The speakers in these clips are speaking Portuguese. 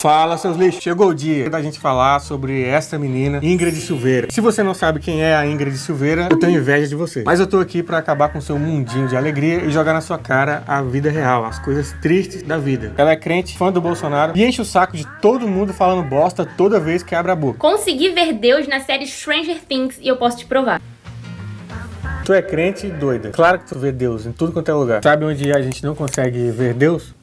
Fala, seus lixos! Chegou o dia da gente falar sobre essa menina, Ingrid Silveira. Se você não sabe quem é a Ingrid Silveira, eu tenho inveja de você. Mas eu tô aqui pra acabar com seu mundinho de alegria e jogar na sua cara a vida real, as coisas tristes da vida. Ela é crente, fã do Bolsonaro e enche o saco de todo mundo falando bosta toda vez que abre a boca. Consegui ver Deus na série Stranger Things e eu posso te provar. Tu é crente e doida. Claro que tu vê Deus em tudo quanto é lugar. Sabe onde a gente não consegue ver Deus?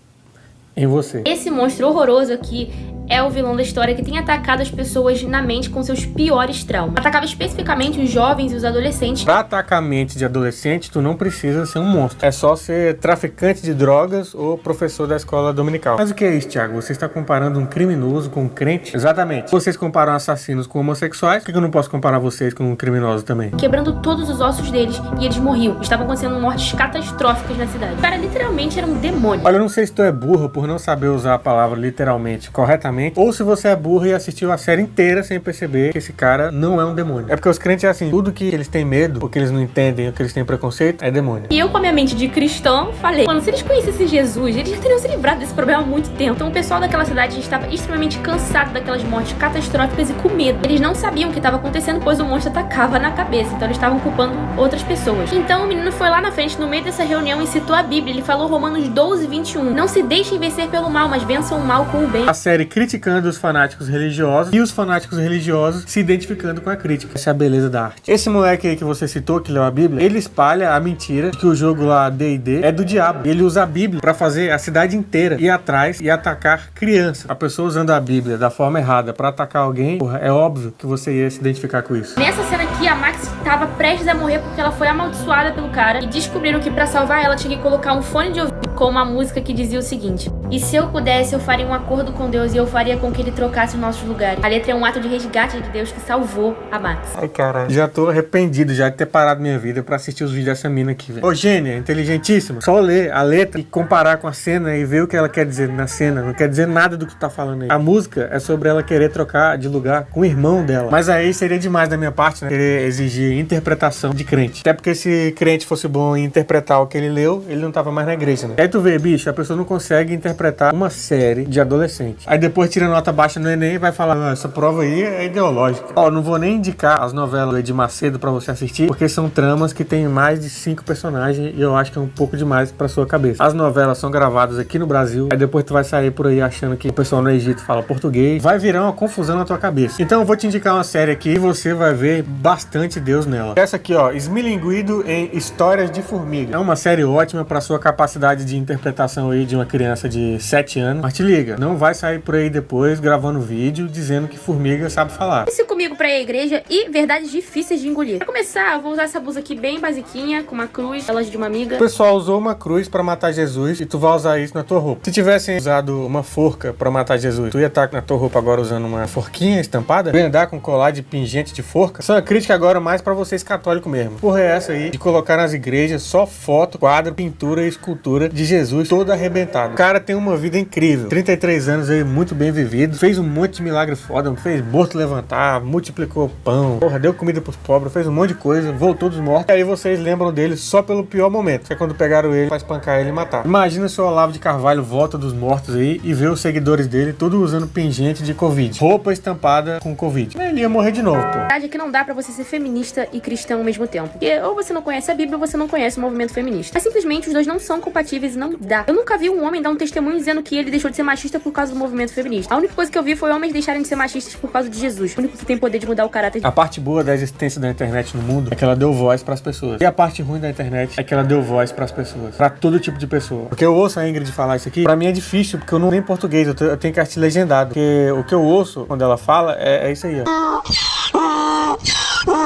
Em você. Esse monstro horroroso aqui é o vilão da história que tem atacado as pessoas na mente com seus piores traumas. Atacava especificamente os jovens e os adolescentes. Pra atacar a mente de adolescente, tu não precisa ser um monstro. É só ser traficante de drogas ou professor da escola dominical. Mas o que é isso, Thiago? Você está comparando um criminoso com um crente? Exatamente. Vocês comparam assassinos com homossexuais, por que eu não posso comparar vocês com um criminoso também? Quebrando todos os ossos deles e eles morriam. Estavam acontecendo mortes catastróficas na cidade. O cara literalmente era um demônio. Olha, eu não sei se tu é burro por não saber usar a palavra literalmente corretamente, ou se você é burro e assistiu a série inteira sem perceber que esse cara não é um demônio. É porque os crentes é assim, tudo que eles têm medo, ou que eles não entendem, ou que eles têm preconceito, é demônio. E eu, com a minha mente de cristão, falei, mano, se eles conhecessem Jesus, eles já teriam se livrado desse problema há muito tempo. Então o pessoal daquela cidade estava extremamente cansado daquelas mortes catastróficas e com medo. Eles não sabiam o que estava acontecendo, pois o monstro atacava na cabeça, então eles estavam culpando outras pessoas. Então o menino foi lá na frente, no meio dessa reunião, e citou a Bíblia. Ele falou Romanos 12:21. Não se deixem vencer pelo mal, mas vençam o mal com o bem. A série criticando os fanáticos religiosos e os fanáticos religiosos se identificando com a crítica. Essa é a beleza da arte. Esse moleque aí que você citou, que leu a Bíblia, ele espalha a mentira de que o jogo lá D&D é do diabo. Ele usa a Bíblia pra fazer a cidade inteira ir atrás e atacar criança. A pessoa usando a Bíblia da forma errada pra atacar alguém, porra, é óbvio que você ia se identificar com isso. Nessa cena aqui, a Max estava prestes a morrer porque ela foi amaldiçoada pelo cara e descobriram que pra salvar ela tinha que colocar um fone de ouvido com uma música que dizia o seguinte: e se eu pudesse, eu faria um acordo com Deus e eu faria com que ele trocasse os nossos lugares. A letra é um ato de resgate de Deus que salvou a Max. Ai, caralho. Já tô arrependido já de ter parado minha vida pra assistir os vídeos dessa mina aqui, velho. Ô, gênia, inteligentíssima. Só ler a letra e comparar com a cena e ver o que ela quer dizer na cena. Não quer dizer nada do que tu tá falando aí. A música é sobre ela querer trocar de lugar com o irmão dela. Mas aí seria demais da minha parte, né? Querer exigir interpretação de crente. Até porque se crente fosse bom em interpretar o que ele leu, ele não tava mais na igreja, né? Aí tu vê, bicho, a pessoa não consegue interpretar uma série de adolescente. Aí depois tira nota baixa no Enem e vai falar, essa prova aí é ideológica. Ó, não vou nem indicar as novelas do Edir Macedo pra você assistir, porque são tramas que tem mais de 5 personagens e eu acho que é um pouco demais pra sua cabeça. As novelas são gravadas aqui no Brasil, aí depois tu vai sair por aí achando que o pessoal no Egito fala português, vai virar uma confusão na tua cabeça. Então eu vou te indicar uma série aqui e você vai ver bastante Deus nela. Essa aqui, ó, Esmilinguido em Histórias de Formiga. É uma série ótima pra sua capacidade de interpretação aí de uma criança de 7 anos. Mas te liga, não vai sair por aí depois gravando vídeo dizendo que formiga sabe falar. Esse comigo pra ir à igreja e verdades difíceis de engolir. Pra começar, eu vou usar essa blusa aqui bem basiquinha, com uma cruz, relógio de uma amiga. O pessoal usou uma cruz pra matar Jesus e tu vai usar isso na tua roupa. Se tivessem usado uma forca pra matar Jesus, tu ia estar na tua roupa agora usando uma forquinha estampada? Tu ia andar com colar de pingente de forca? Essa é uma crítica agora mais pra vocês católicos mesmo. Porra é essa aí de colocar nas igrejas só foto, quadro, pintura e escultura de Jesus todo arrebentado. O cara tem uma vida incrível. 33 anos aí, muito bem vivido. Fez um monte de milagre foda. Fez morto levantar, multiplicou pão. Porra, deu comida pros pobres, fez um monte de coisa, voltou dos mortos. E aí vocês lembram dele só pelo pior momento, que é quando pegaram ele pra espancar ele e matar. Imagina se o Olavo de Carvalho volta dos mortos aí e vê os seguidores dele todos usando pingente de Covid. Roupa estampada com Covid. Ele ia morrer de novo, pô. A verdade é que não dá pra você ser feminista e cristão ao mesmo tempo. Porque ou você não conhece a Bíblia ou você não conhece o movimento feminista. Mas simplesmente os dois não são compatíveis e não dá. Eu nunca vi um homem dar um testemunho dizendo que ele deixou de ser machista por causa do movimento feminista. A única coisa que eu vi foi homens deixarem de ser machistas por causa de Jesus. O único que tem poder de mudar o caráter. A parte boa da existência da internet no mundo é que ela deu voz pras pessoas. E a parte ruim da internet é que ela deu voz pras pessoas. Pra todo tipo de pessoa. Porque eu ouço a Ingrid falar isso aqui, pra mim é difícil, porque eu não tenho português, eu tenho que assistir legendado. Porque o que eu ouço quando ela fala é isso aí, ó.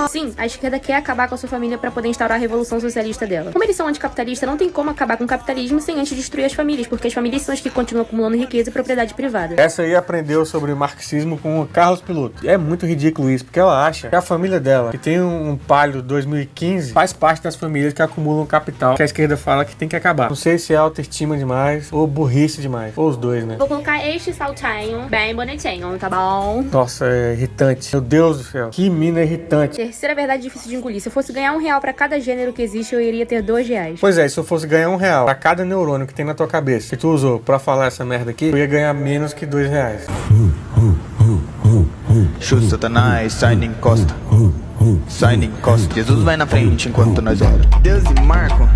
Sim, a esquerda quer acabar com a sua família pra poder instaurar a revolução socialista dela. Como eles são anticapitalistas, não tem como acabar com o capitalismo sem antes destruir as famílias, porque as famílias são as que continuam acumulando riqueza e propriedade privada. Essa aí aprendeu sobre marxismo com o Carlos Piloto. E é muito ridículo isso, porque ela acha que a família dela, que tem um Palio 2015, faz parte das famílias que acumulam capital, que a esquerda fala que tem que acabar. Não sei se é autoestima demais ou burrice demais. Ou os dois, né? Vou colocar este saltinho bem bonitinho, tá bom? Nossa, é irritante. Meu Deus do céu. Que mina irritante. terceira verdade difícil de engolir. Se eu fosse ganhar R$1 pra cada gênero que existe, eu iria ter R$2. Pois é, se eu fosse ganhar R$1 pra cada neurônio que tem na tua cabeça que tu usou pra falar essa merda aqui, eu ia ganhar menos que R$2. Show Satanás, sai nem encosta. Sai nem encosta. Jesus vai na frente enquanto nós ora. Deus e Marco.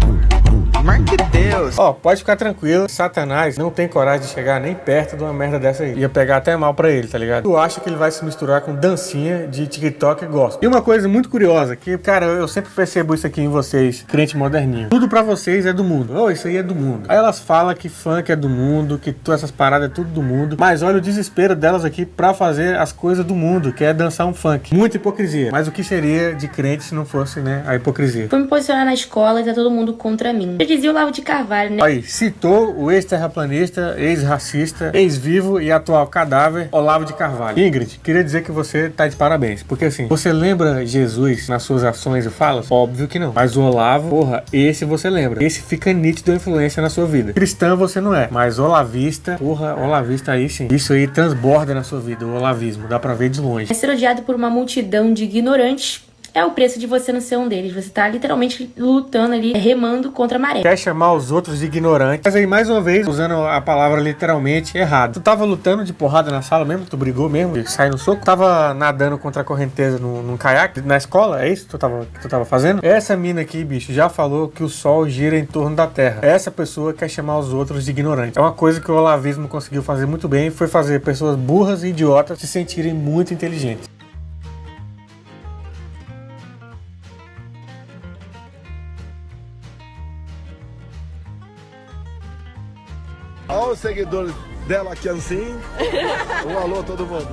Marque Deus. Ó, pode ficar tranquilo, Satanás não tem coragem de chegar nem perto de uma merda dessa aí. Ia pegar até mal pra ele, tá ligado? Tu acha que ele vai se misturar com dancinha de TikTok e gospel. E uma coisa muito curiosa, que, cara, eu sempre percebo isso aqui em vocês, crente moderninho. Tudo pra vocês é do mundo. Oh, isso aí é do mundo. Aí elas falam que funk é do mundo, que todas essas paradas é tudo do mundo. Mas olha o desespero delas aqui pra fazer as coisas do mundo, que é dançar um funk. Muita hipocrisia. Mas o que seria de crente se não fosse, né, a hipocrisia? Fui me posicionar na escola e tá todo mundo contra mim. Eu dizia o Olavo de Carvalho, né? Aí, citou o ex-terraplanista, ex-racista, ex-vivo e atual cadáver, Olavo de Carvalho. Ingrid, queria dizer que você tá de parabéns. Porque assim, você lembra Jesus nas suas ações e falas? Óbvio que não. Mas o Olavo, porra, esse você lembra. Esse fica nítido a influência na sua vida. Cristã você não é, mas olavista, porra, olavista aí sim. Isso aí transborda na sua vida, o olavismo. Dá pra ver de longe. Ser odiado por uma multidão de ignorantes é o preço de você não ser um deles. Você tá literalmente lutando ali, remando contra a maré. Quer chamar os outros de ignorantes, mas aí mais uma vez, usando a palavra literalmente errado. Tu tava lutando de porrada na sala mesmo? Tu brigou mesmo? De sair no soco? Tava nadando contra a correnteza num caiaque na escola? É isso que tu tava fazendo? Essa mina aqui, bicho, já falou que o sol gira em torno da terra. Essa pessoa quer chamar os outros de ignorantes. É uma coisa que o olavismo conseguiu fazer muito bem, foi fazer pessoas burras e idiotas se sentirem muito inteligentes. Olha os seguidores dela aqui assim. Um alô todo mundo.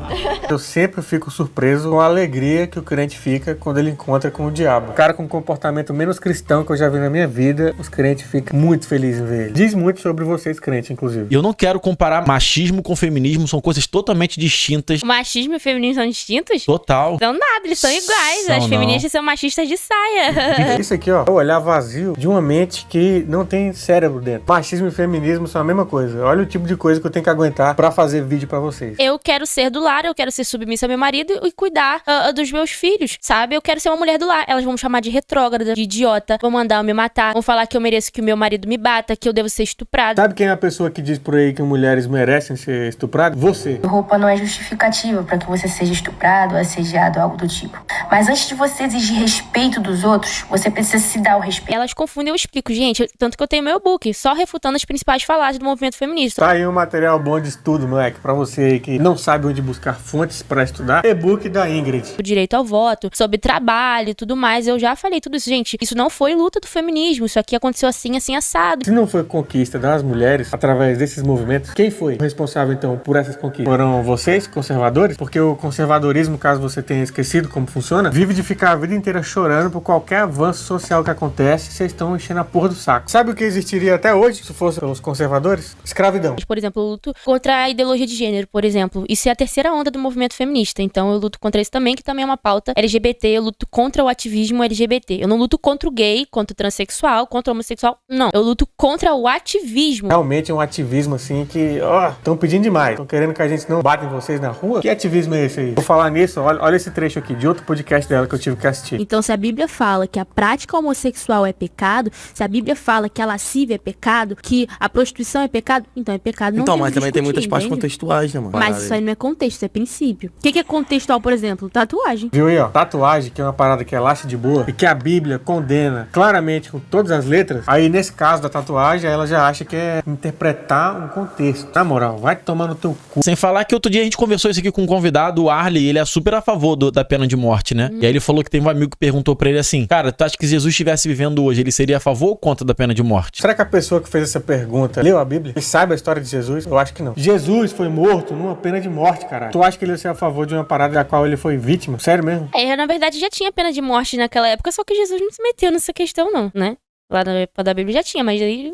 Eu sempre fico surpreso com a alegria que o crente fica quando ele encontra com o diabo. O cara com um comportamento menos cristão que eu já vi na minha vida, os crentes ficam muito felizes em ver ele. Diz muito sobre vocês, crentes, inclusive. Eu não quero comparar machismo com feminismo, são coisas totalmente distintas. O machismo e o feminismo são distintos? Total. São nada, eles são iguais. São, As não. feministas são machistas de saia. Isso aqui, ó, é o olhar vazio de uma mente que não tem cérebro dentro. Machismo e feminismo são a mesma coisa. Olha o tipo de coisa que eu tenho que aguentar pra fazer vídeo pra vocês. Eu quero ser do lar, eu quero ser submissa ao meu marido e cuidar dos meus filhos, sabe? Eu quero ser uma mulher do lar. Elas vão me chamar de retrógrada, de idiota, vão mandar eu me matar, vão falar que eu mereço que o meu marido me bata, que eu devo ser estuprada. Sabe quem é a pessoa que diz por aí que mulheres merecem ser estupradas? Você. Roupa não é justificativa para que você seja estuprado, assediado, algo do tipo. Mas antes de você exigir respeito dos outros, você precisa se dar o respeito. Elas confundem, eu explico, gente, tanto que eu tenho meu e-book, só refutando as principais falácias do movimento feminista. Tá aí um material bom de estudo, moleque, pra você aí que não sabe onde buscar fontes pra estudar. E-book da Ingrid. O direito ao voto, sobre trabalho e tudo mais, eu já falei tudo isso, gente. Isso não foi luta do feminismo, isso aqui aconteceu assim, assim, assado. Se não foi conquista das mulheres através desses movimentos, quem foi o responsável então por essas conquistas? Foram vocês, conservadores? Porque o conservadorismo, caso você tenha esquecido como funciona, vive de ficar a vida inteira chorando por qualquer avanço social que acontece, vocês estão enchendo a porra do saco. Sabe o que existiria até hoje se fosse pelos conservadores? Escravidão. Por exemplo, eu luto contra a ideologia de gênero, por exemplo. Isso é a terceira onda do movimento feminista. Então eu luto contra isso também, que também é uma pauta LGBT. Eu luto contra o ativismo LGBT. Eu não luto contra o gay, contra o transexual, contra o homossexual. Não. Eu luto contra o ativismo. Realmente é um ativismo assim que, ó, estão pedindo demais. Estão querendo que a gente não bata em vocês na rua. Que ativismo é esse aí? Vou falar nisso, olha esse trecho aqui de outro podcast dela que eu tive que assistir. Então, se a Bíblia fala que a prática homossexual é pecado, se a Bíblia fala que a lascívia é pecado, que a prostituição é pecado, então é pecado. Não Então, tem o mas que também tem discutir, muitas partes entende? contextuais, né, mano? Mas isso aí não é contexto, isso é princípio. O que é contextual, por exemplo? Tatuagem. Viu aí, ó? Tatuagem, que é uma parada que relaxa de boa e que a Bíblia condena claramente com todas as letras. Aí, nesse caso da tatuagem, ela já acha que é interpretar um contexto. Na moral, vai tomar no teu cu. Sem falar que outro dia a gente conversou isso aqui com um convidado, o Arley, ele é super a favor da pena de morte, né? E aí ele falou que tem um amigo que perguntou pra ele assim, cara, tu acha que se Jesus estivesse vivendo hoje, ele seria a favor ou contra da pena de morte? Será que a pessoa que fez essa pergunta leu a Bíblia e sabe a história de Jesus? Eu acho que não. Jesus foi morto numa pena de morte, caralho. Tu acha que ele ia ser a favor de uma parada da qual ele foi vítima? Sério mesmo? Na verdade, já tinha pena de morte naquela época, só que Jesus não se meteu nessa questão, não, né? Lá na época da Bíblia já tinha, mas aí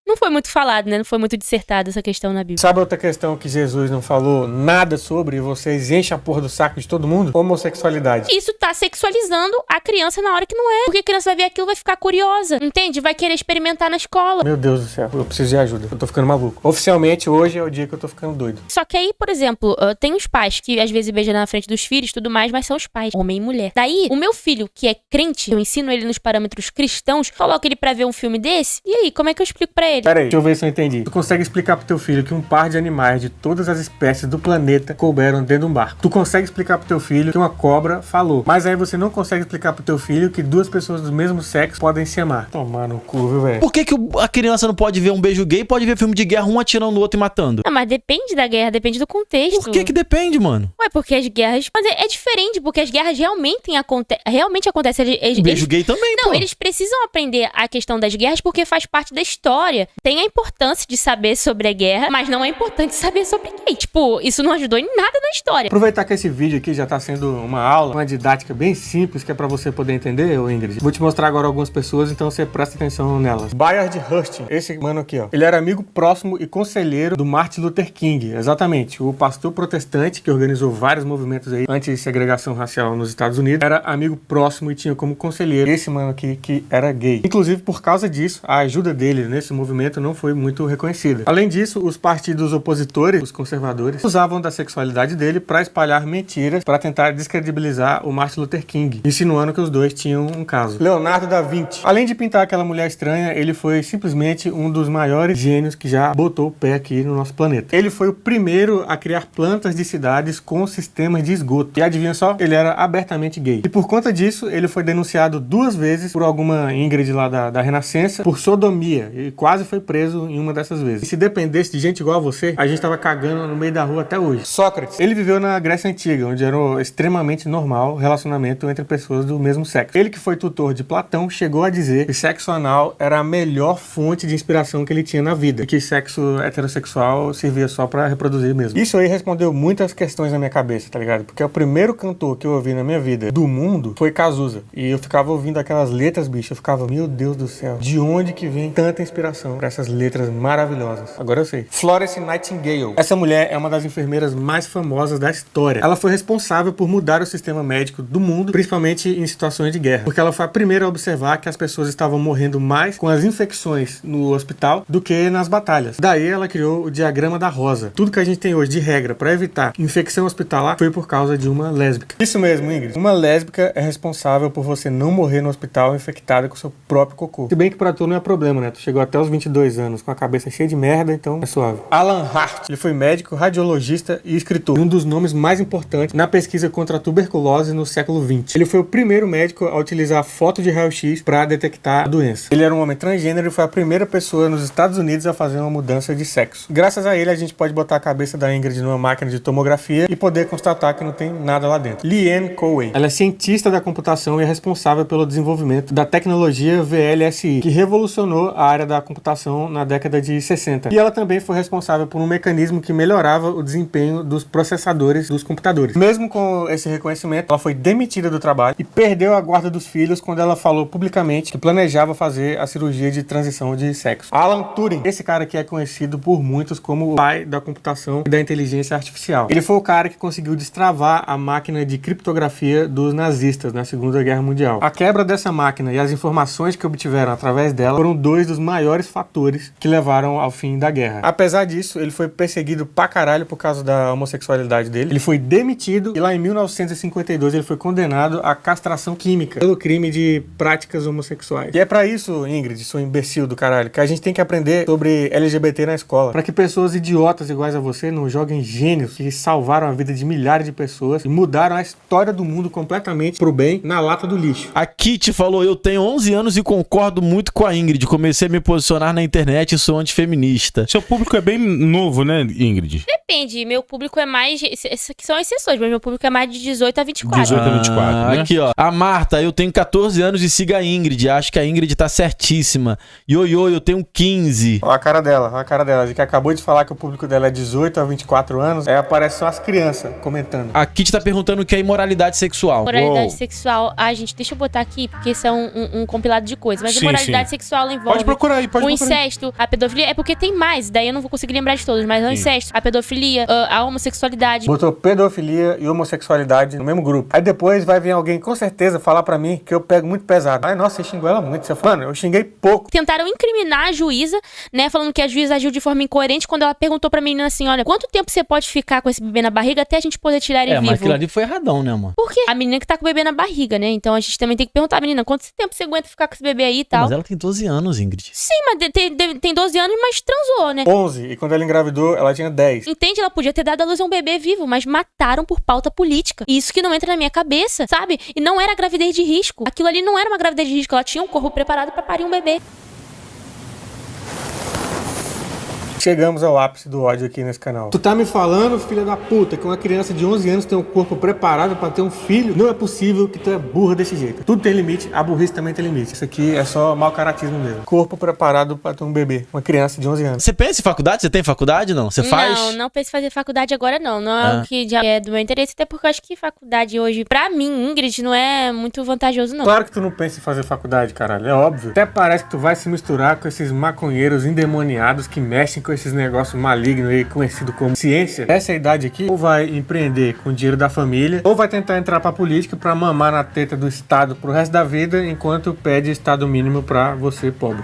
não foi muito falado, né? Não foi muito dissertado essa questão na Bíblia. Sabe outra questão que Jesus não falou nada sobre e vocês enchem a porra do saco de todo mundo? Homossexualidade. Isso tá sexualizando a criança na hora que não é. Porque a criança vai ver aquilo, vai ficar curiosa, entende? Vai querer experimentar na escola. Meu Deus do céu, eu preciso de ajuda. Eu tô ficando maluco. Oficialmente, hoje é o dia que eu tô ficando doido. Só que aí, por exemplo, tem os pais que às vezes beijam na frente dos filhos e tudo mais, mas são os pais, homem e mulher. Daí, o meu filho, que é crente, eu ensino ele nos parâmetros cristãos, coloco ele pra ver um filme desse, e aí, como é que eu explico pra ele? Pera aí, deixa eu ver se eu entendi. Tu consegue explicar pro teu filho que um par de animais de todas as espécies do planeta couberam dentro de um barco. Tu consegue explicar pro teu filho que uma cobra falou. Mas aí você não consegue explicar pro teu filho que duas pessoas do mesmo sexo podem se amar. Tomar no cu, viu, velho? Por que a criança não pode ver um beijo gay e pode ver filme de guerra, um atirando no outro e matando? Ah, mas depende da guerra, depende do contexto. Por que depende, mano? Ué, porque as guerras... Mas é diferente, porque as guerras realmente acontecem. Beijo gay também, Não, pô. eles precisam aprender a questão das guerras porque faz parte da história. Tem a importância de saber sobre a guerra, mas não é importante saber sobre gay. Tipo, isso não ajudou em nada na história. Aproveitar que esse vídeo aqui já tá sendo uma aula, uma didática bem simples, que é pra você poder entender, ô Ingrid. Vou te mostrar agora algumas pessoas, então você presta atenção nelas. Bayard Rustin, esse mano aqui, ó. Ele era amigo próximo e conselheiro do Martin Luther King, exatamente. O pastor protestante que organizou vários movimentos aí anti-segregação racial nos Estados Unidos, era amigo próximo e tinha como conselheiro esse mano aqui que era gay. Inclusive, por causa disso, a ajuda dele nesse movimento não foi muito reconhecida. Além disso, os partidos opositores, os conservadores, usavam da sexualidade dele para espalhar mentiras para tentar descredibilizar o Martin Luther King, insinuando que os dois tinham um caso. Leonardo da Vinci. Além de pintar aquela mulher estranha, ele foi simplesmente um dos maiores gênios que já botou o pé aqui no nosso planeta. Ele foi o primeiro a criar plantas de cidades com sistemas de esgoto. E adivinha só? Ele era abertamente gay. E por conta disso, ele foi denunciado 2 vezes por alguma Ingrid lá da Renascença por sodomia e quase foi preso em uma dessas vezes. E se dependesse de gente igual a você, a gente tava cagando no meio da rua até hoje. Sócrates. Ele viveu na Grécia Antiga, onde era extremamente normal o relacionamento entre pessoas do mesmo sexo. Ele que foi tutor de Platão chegou a dizer que sexo anal era a melhor fonte de inspiração que ele tinha na vida, e que sexo heterossexual servia só pra reproduzir mesmo. Isso aí respondeu muitas questões na minha cabeça, tá ligado? Porque o primeiro cantor que eu ouvi na minha vida do mundo foi Cazuza. E eu ficava ouvindo aquelas letras, bicho, eu ficava, meu Deus do céu, de onde que vem tanta inspiração pra essas letras maravilhosas? Agora eu sei. Florence Nightingale. Essa mulher é uma das enfermeiras mais famosas da história. Ela foi responsável por mudar o sistema médico do mundo, principalmente em situações de guerra. Porque ela foi a primeira a observar que as pessoas estavam morrendo mais com as infecções no hospital do que nas batalhas. Daí ela criou o diagrama da rosa. Tudo que a gente tem hoje de regra para evitar infecção hospitalar foi por causa de uma lésbica. Isso mesmo, Ingrid. Uma lésbica é responsável por você não morrer no hospital infectada com seu próprio cocô. Se bem que pra tu não é problema, né? Tu chegou até os 22 anos com a cabeça cheia de merda, então é suave. Alan Hart. Ele foi médico, radiologista e escritor. Um dos nomes mais importantes na pesquisa contra a tuberculose no século XX. Ele foi o primeiro médico a utilizar foto de raio-x para detectar a doença. Ele era um homem transgênero e foi a primeira pessoa nos Estados Unidos a fazer uma mudança de sexo. Graças a ele, a gente pode botar a cabeça da Ingrid numa máquina de tomografia e poder constatar que não tem nada lá dentro. Leanne Conway. Ela é cientista da computação e é responsável pelo desenvolvimento da tecnologia VLSI, que revolucionou a área da computação na década de 60. E ela também foi responsável por um mecanismo que melhorava o desempenho dos processadores dos computadores. Mesmo com esse reconhecimento, ela foi demitida do trabalho e perdeu a guarda dos filhos quando ela falou publicamente que planejava fazer a cirurgia de transição de sexo. Alan Turing. Esse cara aqui é conhecido por muitos como o pai da computação e da inteligência artificial. Ele foi o cara que conseguiu destravar a máquina de criptografia dos nazistas na Segunda Guerra Mundial. A quebra dessa máquina e as informações que obtiveram através dela foram 2 dos maiores fatores que levaram ao fim da guerra. Apesar disso, ele foi perseguido pra caralho por causa da homossexualidade dele. Ele foi demitido e lá em 1952 ele foi condenado à castração química pelo crime de práticas homossexuais. E é pra isso, Ingrid, sua imbecil do caralho, que a gente tem que aprender sobre LGBT na escola. Pra que pessoas idiotas iguais a você não joguem gênios que salvaram a vida de milhares de pessoas e mudaram a história do mundo completamente pro bem na lata do lixo. A Kitty falou, eu tenho 11 anos e concordo muito com a Ingrid. Comecei a me posicionar na internet e sou antifeminista. Seu público é bem novo, né, Ingrid? Depende, meu público é mais... Essas aqui são exceções, mas meu público é mais de 18 a 24. 18 a 24, né? Aqui, ó. A Marta, eu tenho 14 anos e siga a Ingrid. Acho que a Ingrid tá certíssima. Ioiô, eu tenho 15. Olha a cara dela, olha a cara dela. A que acabou de falar que o público dela é 18 a 24 anos. Aí aparecem só as crianças comentando. A Kitty tá perguntando o que é imoralidade sexual. Moralidade sexual... Ai, gente, deixa eu botar aqui, porque isso é um compilado de coisas. Mas Sim, a moralidade sim. sexual ela envolve... Pode procurar aí, pode incesto, a pedofilia, é porque tem mais, daí eu não vou conseguir lembrar de todos, mas é o incesto, a pedofilia, a homossexualidade. Botou pedofilia e homossexualidade no mesmo grupo. Aí depois vai vir alguém, com certeza, falar pra mim que eu pego muito pesado. Ai, nossa, você xingou ela muito. Você fala, mano, eu xinguei pouco. Tentaram incriminar a juíza, né, falando que a juíza agiu de forma incoerente quando ela perguntou pra menina assim, olha, quanto tempo você pode ficar com esse bebê na barriga até a gente poder tirar ele vivo? Mas aquilo ali foi erradão, né, mano? Por quê? A menina que tá com o bebê na barriga, né? Então a gente também tem que perguntar, menina, quanto tempo você aguenta ficar com esse bebê aí e tal? Mas ela tem 12 anos, Ingrid. Sim, mas tem 12 anos, mas transou, né? 11. E quando ela engravidou, ela tinha 10. Entende? Ela podia ter dado à luz a um bebê vivo, mas mataram por pauta política. E isso que não entra na minha cabeça, sabe? E não era gravidez de risco. Aquilo ali não era uma gravidez de risco. Ela tinha um corpo preparado pra parir um bebê. Chegamos ao ápice do ódio aqui nesse canal. Tu tá me falando, filha da puta, que uma criança de 11 anos tem um corpo preparado pra ter um filho? Não é possível que tu é burra desse jeito. Tudo tem limite, a burrice também tem limite. Isso aqui é só mau caratismo mesmo. Corpo preparado pra ter um bebê, uma criança de 11 anos. Você pensa em faculdade? Você tem faculdade, não? Você faz? Não penso em fazer faculdade agora, não. Não é o que já é do meu interesse, até porque eu acho que faculdade hoje, pra mim, Ingrid, não é muito vantajoso, não. Claro que tu não pensa em fazer faculdade, caralho. É óbvio. Até parece que tu vai se misturar com esses maconheiros endemoniados que mexem com esses negócios maligno aí, conhecido como ciência. Essa idade aqui, ou vai empreender com o dinheiro da família, ou vai tentar entrar pra política pra mamar na teta do Estado pro resto da vida, enquanto pede Estado mínimo pra você, pobre.